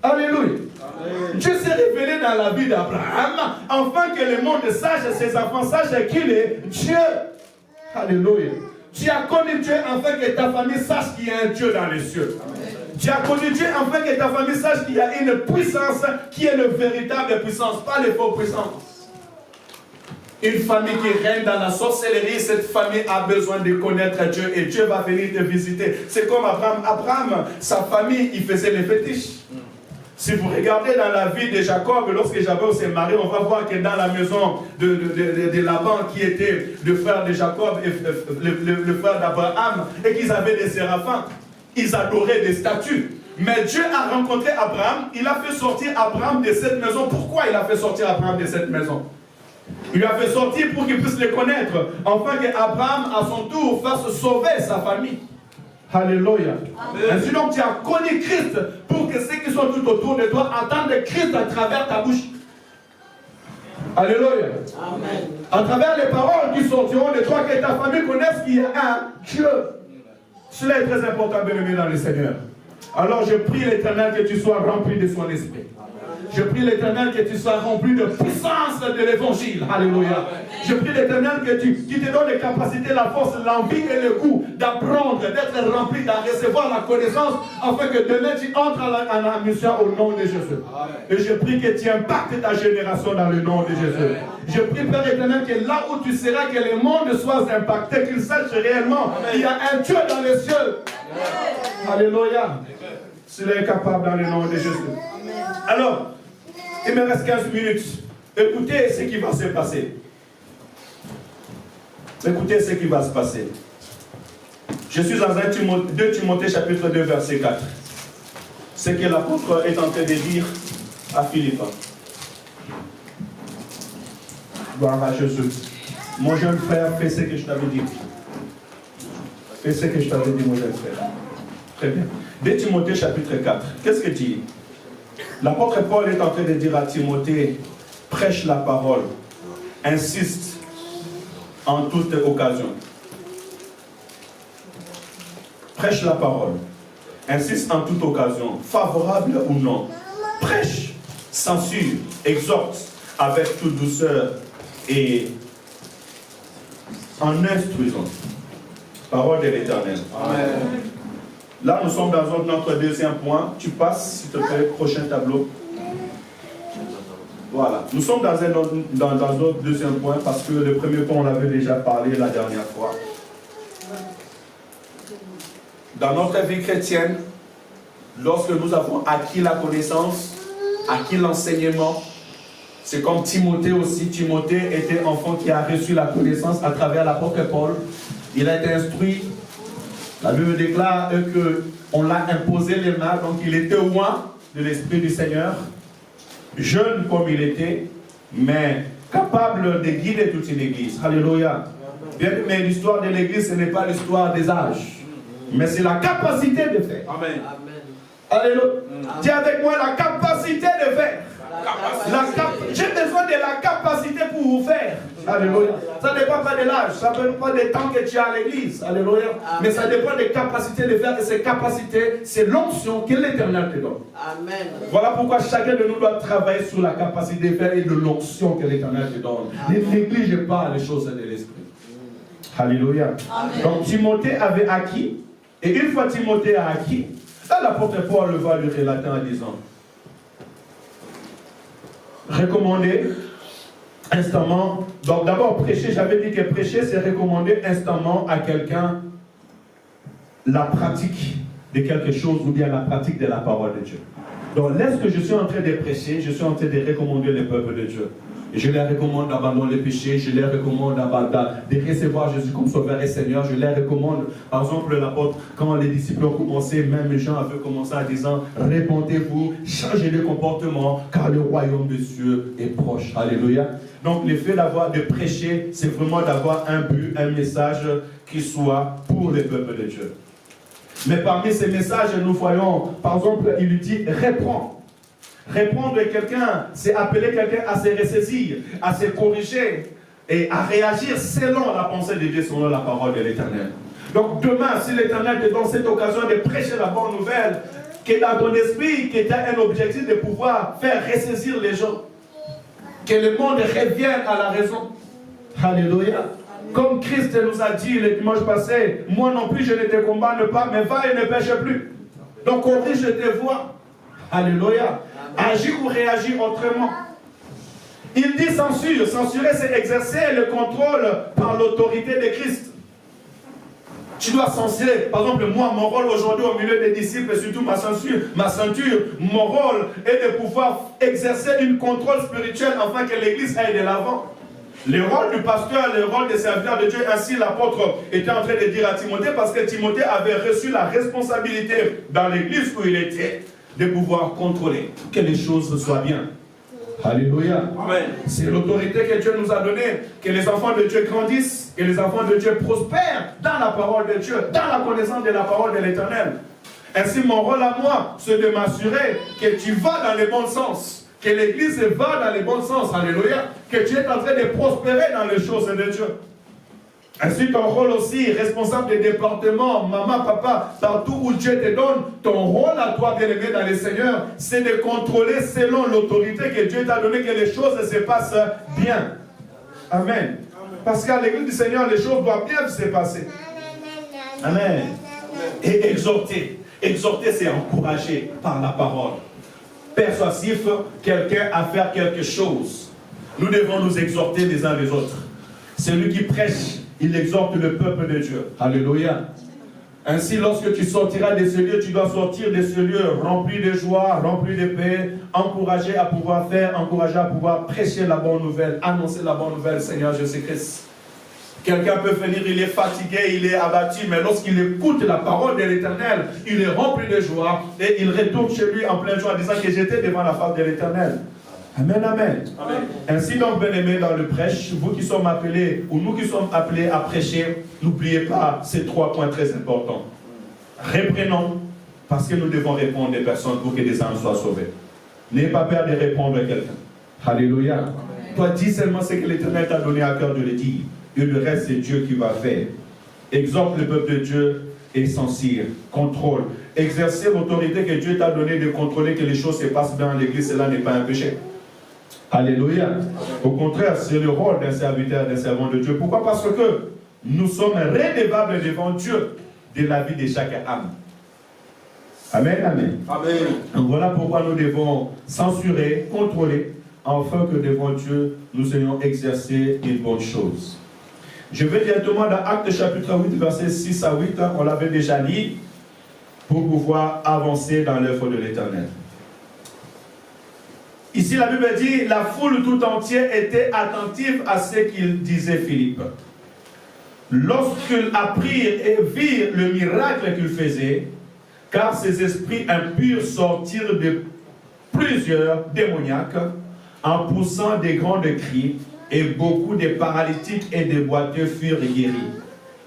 Alléluia. Amen. Dieu s'est révélé dans la vie d'Abraham afin que le monde sache, ses enfants sachent qu'il est Dieu. Alléluia. Tu as connu Dieu afin que ta famille sache qu'il y a un Dieu dans les cieux. Amen. Tu as connu Dieu afin que ta famille sache qu'il y a une puissance qui est une véritable puissance, pas les fausses puissances. Une famille qui règne dans la sorcellerie, cette famille a besoin de connaître Dieu et Dieu va venir te visiter. C'est comme Abraham. Abraham, sa famille, il faisait les fétiches. Si vous regardez dans la vie de Jacob, lorsque Jacob s'est marié, on va voir que dans la maison de Laban, qui était le frère de Jacob et le frère d'Abraham, et qu'ils avaient des séraphins, ils adoraient des statues. Mais Dieu a rencontré Abraham, il a fait sortir Abraham de cette maison. Pourquoi il a fait sortir Abraham de cette maison? Il lui a fait sortir pour qu'il puisse le connaître, afin qu'Abraham, à son tour, fasse sauver sa famille. Alléluia. Ainsi donc tu as connu Christ pour que ceux qui sont tout autour de toi entendent Christ à travers ta bouche. Alléluia. Amen. À travers les paroles qui sortiront de toi, que ta famille connaisse qu'il y a un Dieu. Cela est très important, bien-aimé dans le Seigneur. Alors je prie l'Éternel que tu sois rempli de son esprit. Je prie l'Éternel que tu sois rempli de puissance de l'Évangile. Alléluia. Je prie l'Éternel qui te donne les capacités, la force, l'envie et le goût d'apprendre, d'être rempli, d'en recevoir la connaissance, afin que demain tu entres en la mission au nom de Jésus. Et je prie que tu impactes ta génération dans le nom de Jésus. Je prie, Père éternel, que là où tu seras, que le monde soit impacté, qu'il sache réellement qu'il y a un Dieu dans les cieux. Alléluia. S'il est capable dans le nom de Jésus. Alors, il me reste 15 minutes. Écoutez ce qui va se passer. Écoutez ce qui va se passer. Je suis dans 2 Timothée chapitre 2 verset 4. Ce que l'apôtre est en train de dire à Philippe. Gloire à Jésus. Mon jeune frère, fais ce que je t'avais dit. Fais ce que je t'avais dit, mon jeune frère. Très bien. 2 Timothée chapitre 4. Qu'est-ce que dit? L'apôtre Paul est en train de dire à Timothée, prêche la parole, insiste en toute occasion. Prêche la parole, insiste en toute occasion, favorable ou non. Prêche, censure, exhorte avec toute douceur et en instruisant. Parole de l'Éternel. Amen. Là, nous sommes dans notre deuxième point. Tu passes, s'il te plaît, prochain tableau. Voilà. Nous sommes dans notre deuxième point parce que le premier point, on avait déjà parlé la dernière fois. Dans notre vie chrétienne, lorsque nous avons acquis la connaissance, acquis l'enseignement, c'est comme Timothée aussi. Timothée était enfant qui a reçu la connaissance à travers l'apôtre Paul. Il a été instruit. La Bible déclare qu'on l'a imposé les mains, donc il était loin de l'Esprit du Seigneur, jeune comme il était, mais capable de guider toute une église. Alléluia. Bien, mais l'histoire de l'église, ce n'est pas l'histoire des âges, mais c'est la capacité de faire. Amen. Alléluia. Dis avec moi la capacité de faire. J'ai besoin de la capacité pour vous faire. Alléluia. Ça ne dépend pas de l'âge, ça ne dépend pas du temps que tu as à l'église. Alléluia. Mais ça dépend des capacités de faire. Et ces capacités, c'est l'onction que l'Éternel te donne. Amen. Voilà pourquoi chacun de nous doit travailler sur la capacité de faire et de l'onction que l'Éternel te donne. Ne néglige pas les choses de l'esprit. Alléluia. Amen. Donc Timothée avait acquis. Et une fois Timothée a acquis, là l'apôtre Paul va lui relater en disant: recommander instamment. Donc d'abord prêcher, j'avais dit que prêcher c'est recommander instamment à quelqu'un la pratique de quelque chose ou bien la pratique de la parole de Dieu. Donc lorsque je suis en train de prêcher, je suis en train de recommander le peuple de Dieu. Et je leur recommande d'abandonner le péché, je leur recommande de recevoir Jésus comme Sauveur et Seigneur. Je leur recommande, par exemple, l'apôtre, quand les disciples ont commencé, même les gens avaient commencé en disant: répentez-vous, changez de comportement, car le royaume des cieux est proche. Alléluia. Donc, le fait de prêcher, c'est vraiment d'avoir un but, un message qui soit pour le peuple de Dieu. Mais parmi ces messages, nous voyons, par exemple, il lui dit: reprends. Répondre à quelqu'un, c'est appeler quelqu'un à se ressaisir, à se corriger et à réagir selon la pensée de Dieu, selon la parole de l'Éternel. Donc demain, si l'Éternel te donne cette occasion de prêcher la bonne nouvelle, que dans ton esprit, que tu as un objectif de pouvoir faire ressaisir les gens, que le monde revienne à la raison. Alléluia. Comme Christ nous a dit le dimanche passé: moi non plus je ne te combatte pas, mais va et ne pêche plus. Donc corrige tes voies. Alléluia. Agir ou réagir autrement. Il dit censure. Censurer, c'est exercer le contrôle par l'autorité de Christ. Tu dois censurer. Par exemple, moi, mon rôle aujourd'hui au milieu des disciples, et surtout ma ceinture, mon rôle est de pouvoir exercer un contrôle spirituel afin que l'Église aille de l'avant. Le rôle du pasteur, le rôle des serviteurs de Dieu, ainsi l'apôtre était en train de dire à Timothée, parce que Timothée avait reçu la responsabilité dans l'Église où il était, de pouvoir contrôler que les choses soient bien. Alléluia. C'est l'autorité que Dieu nous a donnée, que les enfants de Dieu grandissent, que les enfants de Dieu prospèrent dans la parole de Dieu, dans la connaissance de la parole de l'Éternel. Ainsi, mon rôle à moi, c'est de m'assurer que tu vas dans le bon sens, que l'Église va dans le bon sens. Alléluia. Que tu es en train de prospérer dans les choses de Dieu. Ainsi, ton rôle aussi, responsable des départements, maman, papa, partout où Dieu te donne, ton rôle à toi, bien-aimé dans le Seigneur, c'est de contrôler selon l'autorité que Dieu t'a donnée, que les choses se passent bien. Amen. Parce qu'à l'église du Seigneur, les choses doivent bien se passer. Amen. Et exhorter. Exhorter, c'est encourager par la parole. Persuasif, quelqu'un à faire quelque chose. Nous devons nous exhorter les uns les autres. Celui qui prêche, il exhorte le peuple de Dieu. Alléluia. Ainsi, lorsque tu sortiras de ce lieu, tu dois sortir de ce lieu rempli de joie, rempli de paix, encouragé à pouvoir faire, encouragé à pouvoir prêcher la bonne nouvelle, annoncer la bonne nouvelle, Seigneur Jésus-Christ. Quelqu'un peut venir, il est fatigué, il est abattu, mais lorsqu'il écoute la parole de l'Éternel, il est rempli de joie et il retourne chez lui en pleine joie en disant que j'étais devant la face de l'Éternel. Amen, amen, amen. Ainsi donc, bien-aimés dans le prêche, vous qui sommes appelés, ou nous qui sommes appelés à prêcher, n'oubliez pas ces 3 points très importants. Reprenons, parce que nous devons répondre des personnes pour que des âmes soient sauvées. N'ayez pas peur de répondre à quelqu'un. Alléluia. Amen. Toi, dis seulement ce que l'Éternel t'a donné à cœur de le dire. Et le reste, c'est Dieu qui va faire. Exhorte le peuple de Dieu et censure, contrôle. Exercer l'autorité que Dieu t'a donnée de contrôler que les choses se passent bien dans l'église, cela n'est pas un péché. Alléluia. Au contraire, c'est le rôle d'un serviteur, d'un servant de Dieu. Pourquoi? Parce que nous sommes redevables devant Dieu de la vie de chaque âme. Amen, amen. Amen. Donc voilà pourquoi nous devons censurer, contrôler, afin que devant Dieu, nous ayons exercé une bonne chose. Je vais directement dans Actes chapitre 8, versets 6 à 8. On l'avait déjà dit, pour pouvoir avancer dans l'œuvre de l'Éternel. Ici, la Bible dit, la foule tout entière était attentive à ce qu'il disait Philippe. Lorsqu'ils apprirent et virent le miracle qu'il faisait, car ces esprits impurs sortirent de plusieurs démoniaques en poussant des grands cris, et beaucoup de paralytiques et de boiteux furent guéris,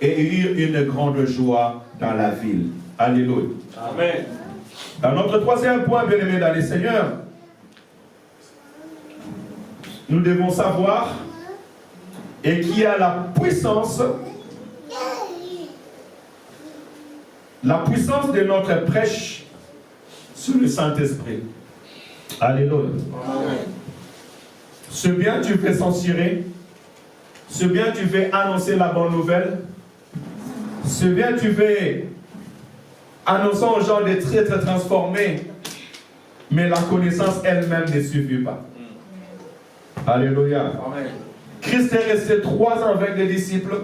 et eurent une grande joie dans la ville. Alléluia. Amen. Dans notre troisième point, bien-aimés dans les Seigneurs, nous devons savoir et qui a la puissance de notre prêche sur le Saint-Esprit. Alléluia. Ce bien tu fais censurer, ce bien tu fais annoncer la bonne nouvelle, ce bien tu fais annoncer aux gens d'être très transformés, mais la connaissance elle-même ne suffit pas. Alléluia. Amen. Christ est resté 3 ans avec les disciples,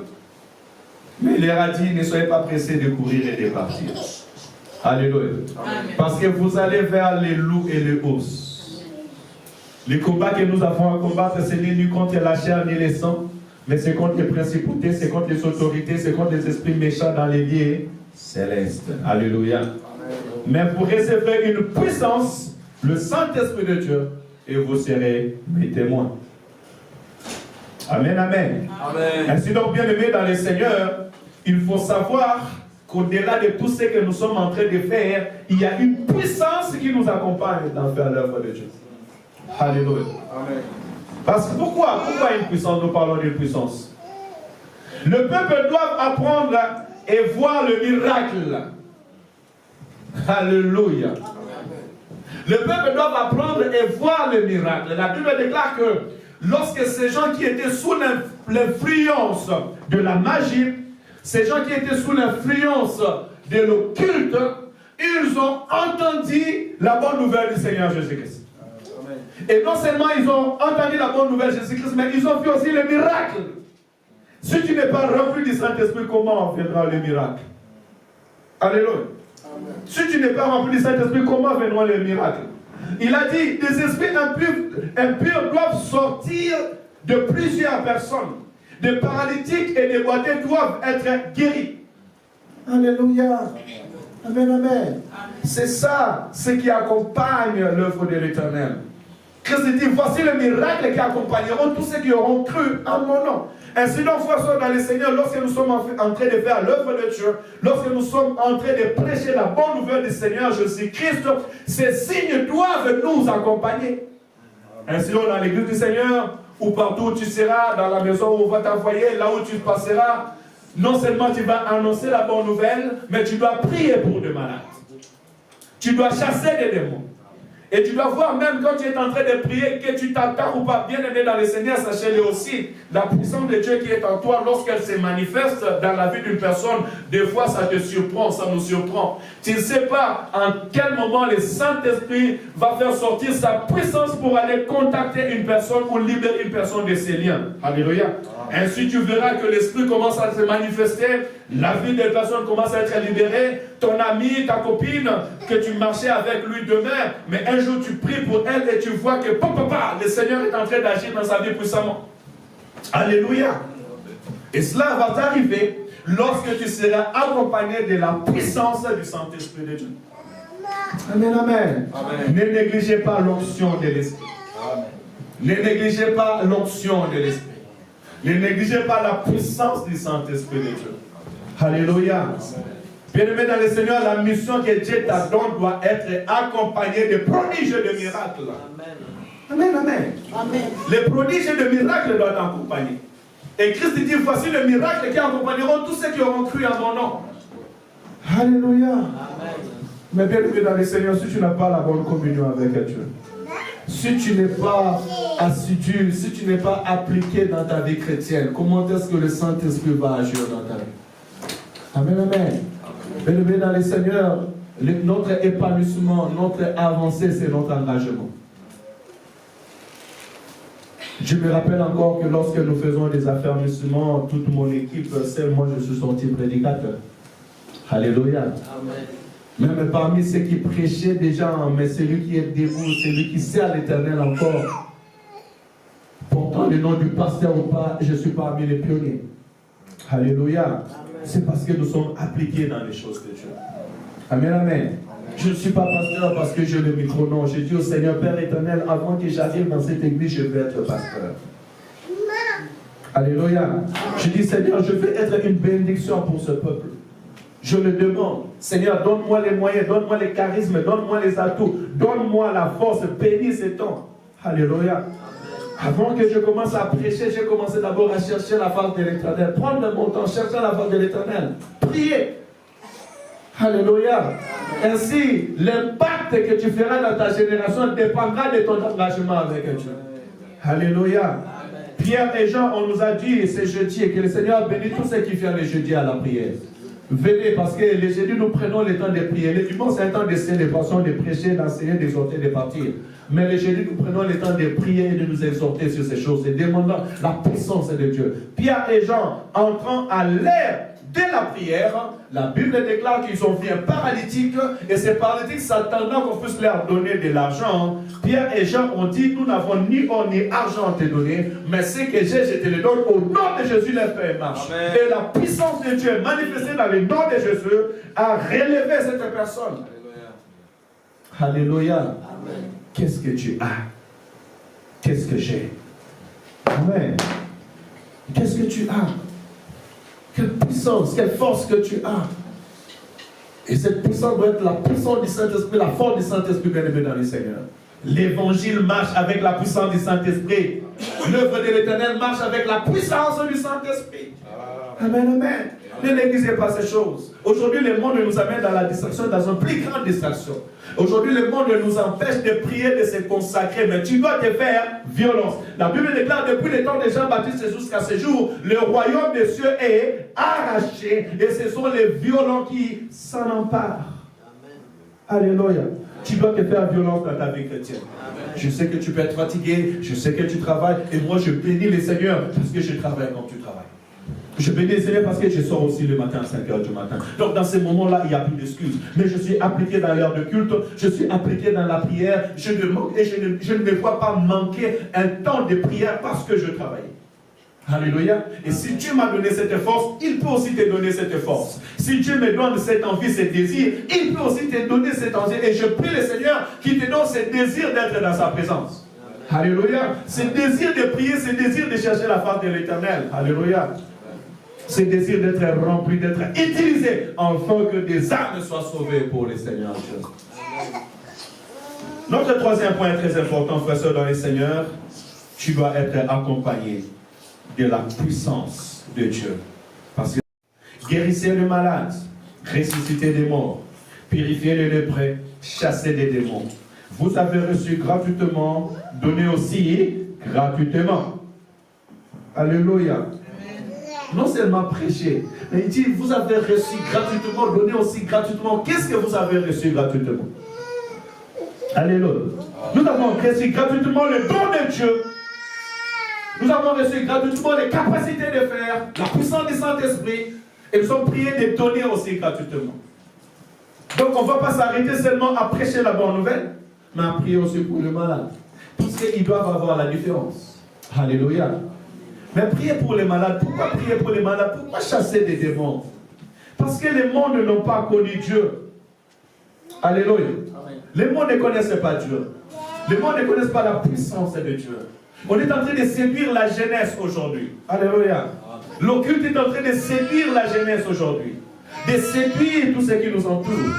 mais il leur a dit, ne soyez pas pressés de courir et de partir. Alléluia. Amen. Parce que vous allez vers les loups et les ours. Les combats que nous avons à combattre, ce n'est ni contre la chair ni les sangs, mais c'est contre les principautés, c'est contre les autorités, c'est contre les esprits méchants dans les lieux célestes. Alléluia. Amen. Mais vous recevrez une puissance, le Saint-Esprit de Dieu, et vous serez mes témoins. Amen, amen. Amen. Ainsi donc, bien-aimés dans les Seigneurs, il faut savoir qu'au-delà de tout ce que nous sommes en train de faire, il y a une puissance qui nous accompagne dans faire l'œuvre de Dieu. Alléluia. Amen. Parce que pourquoi une puissance? Nous parlons d'une puissance. Le peuple doit apprendre et voir le miracle. Alléluia. Le peuple doit apprendre et voir le miracle. La Bible déclare que lorsque ces gens qui étaient sous l'influence de la magie, ces gens qui étaient sous l'influence de l'occulte, ils ont entendu la bonne nouvelle du Seigneur Jésus-Christ. Et non seulement ils ont entendu la bonne nouvelle de Jésus-Christ, mais ils ont vu aussi le miracle. Si tu n'es pas rempli du Saint-Esprit, comment viendra le miracle? Alléluia. Amen. Si tu n'es pas rempli du Saint-Esprit, comment viendra le miracle? Il a dit, des esprits impurs doivent sortir de plusieurs personnes. Des paralytiques et des boiteux doivent être guéris. Alléluia. Amen, amen. C'est ça, ce qui accompagne l'œuvre de l'Éternel. Christ dit, voici le miracle qui accompagneront tous ceux qui auront cru en mon nom. Ainsi donc, frères dans le Seigneur, lorsque nous sommes en train de faire l'œuvre de Dieu, lorsque nous sommes en train de prêcher la bonne nouvelle du Seigneur Jésus-Christ, ces signes doivent nous accompagner. Ainsi donc, dans l'église du Seigneur, ou partout où tu seras, dans la maison où on va t'envoyer, là où tu passeras, non seulement tu vas annoncer la bonne nouvelle, mais tu dois prier pour des malades. Tu dois chasser des démons. Et tu dois voir même quand tu es en train de prier que tu t'attends ou pas. Bien aimé dans le Seigneur, sachez-le aussi, la puissance de Dieu qui est en toi, lorsqu'elle se manifeste dans la vie d'une personne, des fois ça te surprend, ça nous surprend. Tu ne sais pas en quel moment le Saint-Esprit va faire sortir sa puissance pour aller contacter une personne ou libérer une personne de ses liens. Alléluia. Ainsi tu verras que l'Esprit commence à se manifester, la vie des personnes commence à être libérée, ton ami, ta copine, que tu marchais avec lui demain, mais un jour tu pries pour elle et tu vois que le Seigneur est en train d'agir dans sa vie puissamment. Alléluia. Et cela va t'arriver lorsque tu seras accompagné de la puissance du Saint-Esprit de Dieu. Amen, amen. Amen. Ne négligez pas l'onction de l'Esprit. Ne négligez pas l'onction de l'Esprit. Ne négligez pas la puissance du Saint-Esprit de Dieu. Alléluia. Bien-aimé dans le Seigneur, la mission que Dieu t'a donnée doit être accompagnée de prodiges et de miracles. Amen, amen. Amen. Les prodiges et de miracles doivent t'accompagner. Et Christ dit, voici le miracle qui accompagneront tous ceux qui auront cru en mon nom. Alléluia. Amen. Mais bien-aimé dans le Seigneur, si tu n'as pas la bonne communion avec Dieu, si tu n'es pas assidu, si tu n'es pas appliqué dans ta vie chrétienne, comment est-ce que le Saint-Esprit va agir dans ta vie? Amen, amen. Bien-aimé dans le Seigneur, notre épanouissement, notre avancée, c'est notre engagement. Je me rappelle encore que lorsque nous faisons des affermissements, toute mon équipe, seul moi je suis sorti prédicateur. Alléluia. Amen. Même parmi ceux qui prêchaient déjà, mais celui qui est debout, celui qui sert à l'Éternel encore, portant le nom du pasteur ou pas, je suis parmi les pionniers. Alléluia. C'est parce que nous sommes appliqués dans les choses de Dieu. Amen, amen. Je ne suis pas pasteur parce que j'ai le micro, non. J'ai dit au Seigneur, Père éternel, avant que j'arrive dans cette église, je veux être pasteur. Alléluia. Je dis, Seigneur, je veux être une bénédiction pour ce peuple. Je le demande. Seigneur, donne-moi les moyens, donne-moi les charismes, donne-moi les atouts, donne-moi la force, bénis ces temps. Alléluia. Avant que je commence à prêcher, j'ai commencé d'abord à chercher la face de l'Éternel. Prendre mon temps, chercher la face de l'Éternel. Prier. Alléluia. Ainsi, l'impact que tu feras dans ta génération dépendra de ton engagement avec Dieu. Alléluia. Pierre et Jean, on nous a dit ce jeudi, et que le Seigneur bénit tous ceux qui viennent le jeudi à la prière. Venez, parce que les jeudis, nous prenons le temps de prier. Le dimanche, c'est un temps d'essayer, de façon de prêcher, d'enseigner, d'exhorter, de partir. Mais les jeudis, nous prenons le temps de prier et de nous exhorter sur ces choses, et demandant la puissance de Dieu. Pierre et Jean, entrant à l'ère de la prière, la Bible déclare qu'ils ont vu un paralytique, et ces paralytiques s'attendant qu'on puisse leur donner de l'argent. Pierre et Jean ont dit, nous n'avons ni or ni argent à te donner, mais ce que j'ai, je te le donne. Au nom de Jésus, les frères marchent. Et la puissance de Dieu manifestée dans le nom de Jésus a relevé cette personne. Alléluia. Alléluia. Qu'est-ce que tu as? Qu'est-ce que j'ai? Amen. Qu'est-ce que tu as? Quelle puissance, quelle force que tu as. Et cette puissance doit être la puissance du Saint-Esprit, la force du Saint-Esprit bien-aimé dans le Seigneur. L'évangile marche avec la puissance du Saint-Esprit. L'œuvre de l'Éternel marche avec la puissance du Saint-Esprit. Amen, amen. Ne négligez pas ces choses. Aujourd'hui, le monde nous amène dans la distraction, dans une plus grande distraction. Aujourd'hui, le monde nous empêche de prier, de se consacrer, mais tu dois te faire violence. La Bible déclare depuis le temps de Jean-Baptiste jusqu'à ce jour, le royaume des cieux est arraché et ce sont les violents qui s'en emparent. Alléluia. Tu dois te faire violence dans ta vie chrétienne. Amen. Je sais que tu peux être fatigué, je sais que tu travailles, et moi je bénis le Seigneur parce que je travaille comme tu travailles. Je bénis le Seigneur parce que je sors aussi le matin à 5 h du matin. Donc dans ces moments-là, il n'y a plus d'excuses. Mais je suis appliqué dans l'heure de culte, je suis appliqué dans la prière, je ne me vois pas manquer un temps de prière parce que je travaille. Alléluia. Et si Dieu m'a donné cette force, il peut aussi te donner cette force. Si Dieu me donne cette envie, ce désir, il peut aussi te donner cette envie. Et je prie le Seigneur qui te donne ce désir d'être dans sa présence. Alléluia. Ce désir de prier, ce désir de chercher la face de l'Éternel. Alléluia. Ce désir d'être rempli, d'être utilisé, afin que des âmes soient sauvées pour le Seigneur Dieu. Notre troisième point est très important, frères et sœurs dans le Seigneur. Tu dois être accompagné de la puissance de Dieu. Parce que guérissez les malades, ressuscitez des morts, purifiez les lépreux, chassez des démons. Vous avez reçu gratuitement, donnez aussi gratuitement. Alléluia. Non seulement prêcher, mais il dit, vous avez reçu gratuitement, donnez aussi gratuitement. Qu'est-ce que vous avez reçu gratuitement? Alléluia. Nous avons reçu gratuitement le don de Dieu. Nous avons reçu gratuitement les capacités de faire, la puissance du Saint-Esprit, et nous sommes priés de donner aussi gratuitement. Donc on ne va pas s'arrêter seulement à prêcher la bonne nouvelle, mais à prier aussi pour les malades. Parce qu'ils doivent avoir la différence. Alléluia. Mais prier pour les malades, pourquoi prier pour les malades? Pourquoi chasser des démons? Parce que les mondes n'ont pas connu Dieu. Alléluia. Les mondes ne connaissent pas Dieu. Les mondes ne connaissent pas la puissance de Dieu. On est en train de séduire la jeunesse aujourd'hui. Alléluia. L'occulte est en train de séduire la jeunesse aujourd'hui. De séduire tous ceux qui nous entourent.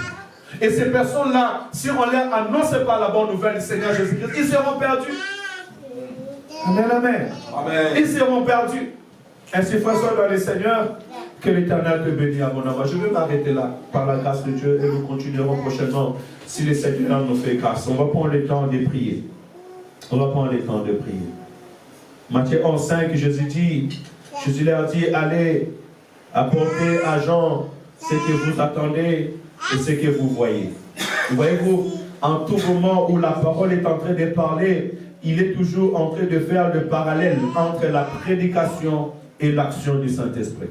Et ces personnes-là, si on ne leur annonce pas la bonne nouvelle du Seigneur Jésus-Christ, ils seront perdus. Amen, amen. Amen. Ils seront perdus. Ainsi, frères et sœurs dans le Seigneur, que l'Éternel te bénisse abondamment. Je vais m'arrêter là, par la grâce de Dieu, et nous continuerons prochainement, si le Seigneur nous fait grâce. On va prendre le temps de prier. On va prendre le temps de prier. Matthieu 11:5, Jésus leur dit, allez apporter à Jean ce que vous attendez et ce que vous voyez. Voyez-vous, en tout moment où la parole est en train de parler, il est toujours en train de faire le parallèle entre la prédication et l'action du Saint-Esprit.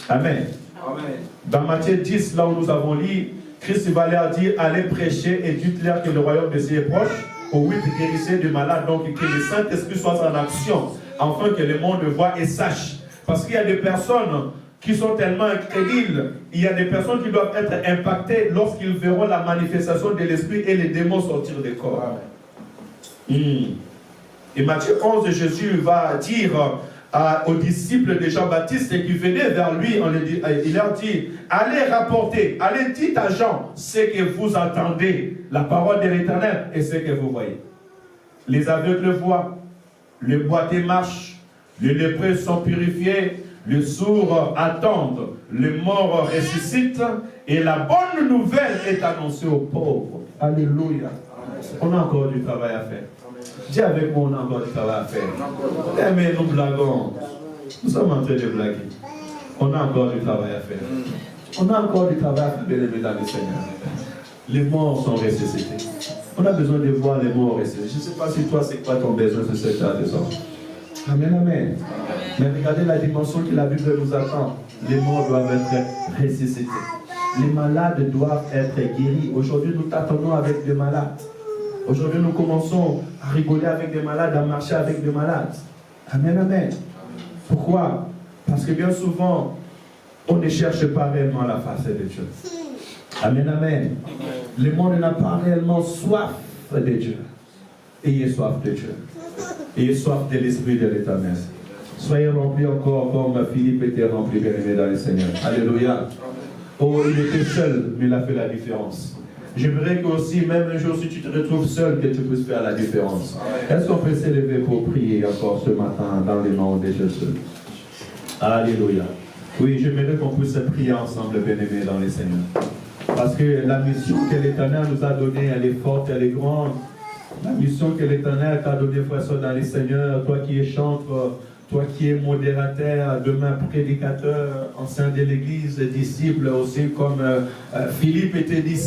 Amen. Amen. Dans Matthieu 10, là où nous avons lu, Christ va leur dire, allez prêcher et dites-leur que le royaume de Dieu est proche. Au 8, guérissez des malades, donc que le Saint-Esprit soit en action, afin que le monde voit et sache. Parce qu'il y a des personnes qui sont tellement incrédules, il y a des personnes qui doivent être impactées lorsqu'ils verront la manifestation de l'Esprit et les démons sortir des corps. Et Matthieu 11, Jésus va dire aux disciples de Jean-Baptiste qui venaient vers lui, il leur dit, allez rapporter, allez dites à Jean ce que vous entendez, la parole de l'Éternel et ce que vous voyez. Les aveugles voient, les boiteux marchent, les lépreux sont purifiés, les sourds attendent, les morts ressuscitent et la bonne nouvelle est annoncée aux pauvres. Alléluia. On a encore du travail à faire. Dis avec moi, on a encore du travail à faire. Eh mais nous blaguons. Nous sommes en train de blaguer. On a encore du travail à faire. On a encore du travail à faire, bien aimé dans le Seigneur. Les morts sont ressuscités. On a besoin de voir les morts ressuscités. Je ne sais pas si toi, c'est quoi ton besoin de cette raison. Amen, amen. Mais regardez la dimension que la Bible nous attend. Les morts doivent être ressuscités. Les malades doivent être guéris. Aujourd'hui, nous t'attendons avec des malades. Aujourd'hui, nous commençons à rigoler avec des malades, à marcher avec des malades. Amen, amen. Pourquoi? Parce que bien souvent, on ne cherche pas réellement la face de Dieu. Amen, amen. Le monde n'a pas réellement soif de Dieu. Ayez soif de Dieu. Ayez soif de l'Esprit de l'Éternel. Soyez remplis encore comme Philippe était rempli, bien aimé dans le Seigneur. Alléluia. Oh, il était seul, mais il a fait la différence. J'aimerais que aussi, même un jour, si tu te retrouves seul, que tu puisses faire la différence. Est-ce qu'on peut s'élever pour prier encore ce matin dans le nom de Jésus? Alléluia. Oui, j'aimerais qu'on puisse prier ensemble, bien-aimés dans le Seigneur. Parce que la mission que l'Éternel nous a donnée, elle est forte, elle est grande. La mission que l'Éternel t'a donnée, frère, dans le Seigneur, toi qui es chantre, toi qui es modérateur, demain prédicateur, ancien de l'Église, disciple aussi comme Philippe était disciple.